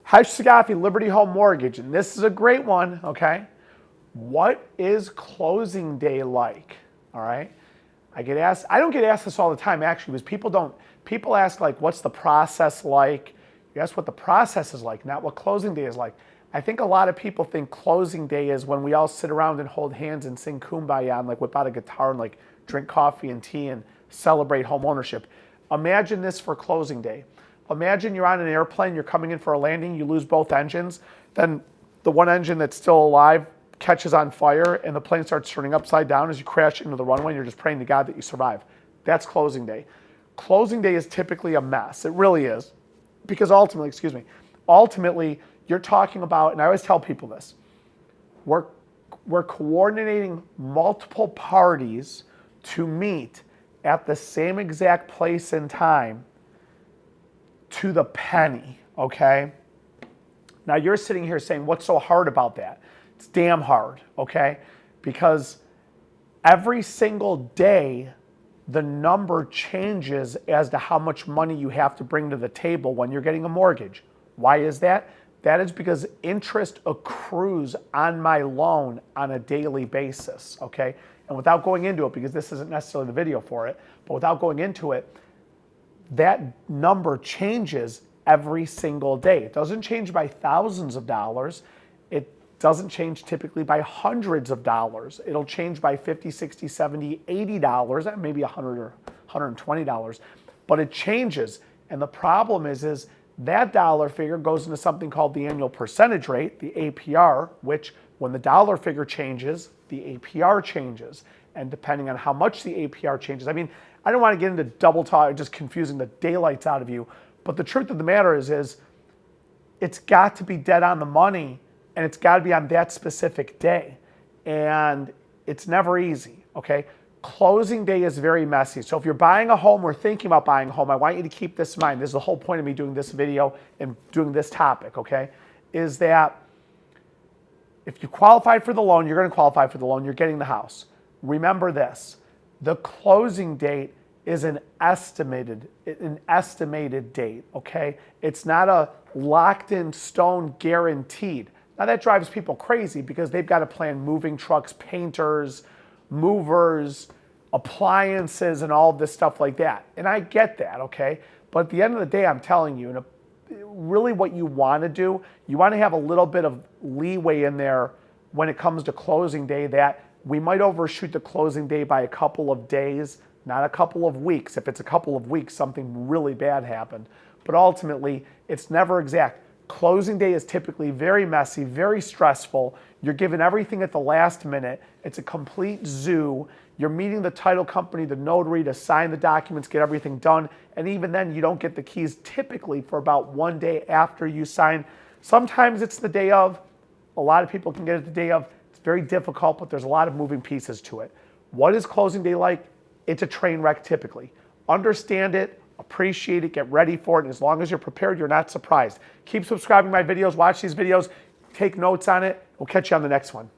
Khash Saghafi, Liberty Home Mortgage, and this is a great one, okay? What is closing day like, all right? I don't get asked this all the time actually, because people ask like, what's the process like? You ask what the process is like, not what closing day is like. I think a lot of people think closing day is when we all sit around and hold hands and sing Kumbaya and like whip out a guitar and like drink coffee and tea and celebrate home ownership. Imagine this for closing day. Imagine you're on an airplane, you're coming in for a landing, you lose both engines, then the one engine that's still alive catches on fire and the plane starts turning upside down as you crash into the runway and you're just praying to God that you survive. That's closing day. Closing day is typically a mess. It really is. Because ultimately, you're talking about, and I always tell people this, we're coordinating multiple parties to meet at the same exact place and time to the penny, okay? Now you're sitting here saying, what's so hard about that? It's damn hard, okay? Because every single day, the number changes as to how much money you have to bring to the table when you're getting a mortgage. Why is that? That is because interest accrues on my loan on a daily basis, okay? And without going into it, because this isn't necessarily the video for it, but without going into it, that number changes every single day. It doesn't change by thousands of dollars. It doesn't change typically by hundreds of dollars. It'll change by $50, $60, $70, $80, maybe $100 or $120, but it changes. And the problem is that dollar figure goes into something called the annual percentage rate, the APR, which when the dollar figure changes, the APR changes. And depending on how much the APR changes, I mean, I don't want to get into double talk, just confusing the daylights out of you, but the truth of the matter is it's got to be dead on the money and it's got to be on that specific day. And it's never easy, okay? Closing day is very messy. So if you're buying a home or thinking about buying a home, I want you to keep this in mind. This is the whole point of me doing this video and doing this topic, okay? Is that if you qualify for the loan, you're going to qualify for the loan, you're getting the house. Remember this, the closing date is an estimated date, okay? It's not a locked in stone guaranteed. Now that drives people crazy because they've got to plan moving trucks, painters, movers, appliances, and all of this stuff like that. And I get that, okay? But at the end of the day, I'm telling you, really what you want to do, you want to have a little bit of leeway in there when it comes to closing day, that we might overshoot the closing day by a couple of days, not a couple of weeks. If it's a couple of weeks, something really bad happened. But ultimately, it's never exact. Closing day is typically very messy, very stressful. You're given everything at the last minute. It's a complete zoo. You're meeting the title company, the notary, to sign the documents, get everything done. And even then, you don't get the keys typically for about 1 day after you sign. Sometimes it's the day of. A lot of people can get it the day of. It's very difficult, but there's a lot of moving pieces to it. What is closing day like? It's a train wreck typically. Understand it, appreciate it, get ready for it, and as long as you're prepared, you're not surprised. Keep subscribing to my videos, watch these videos, take notes on it. We'll catch you on the next one.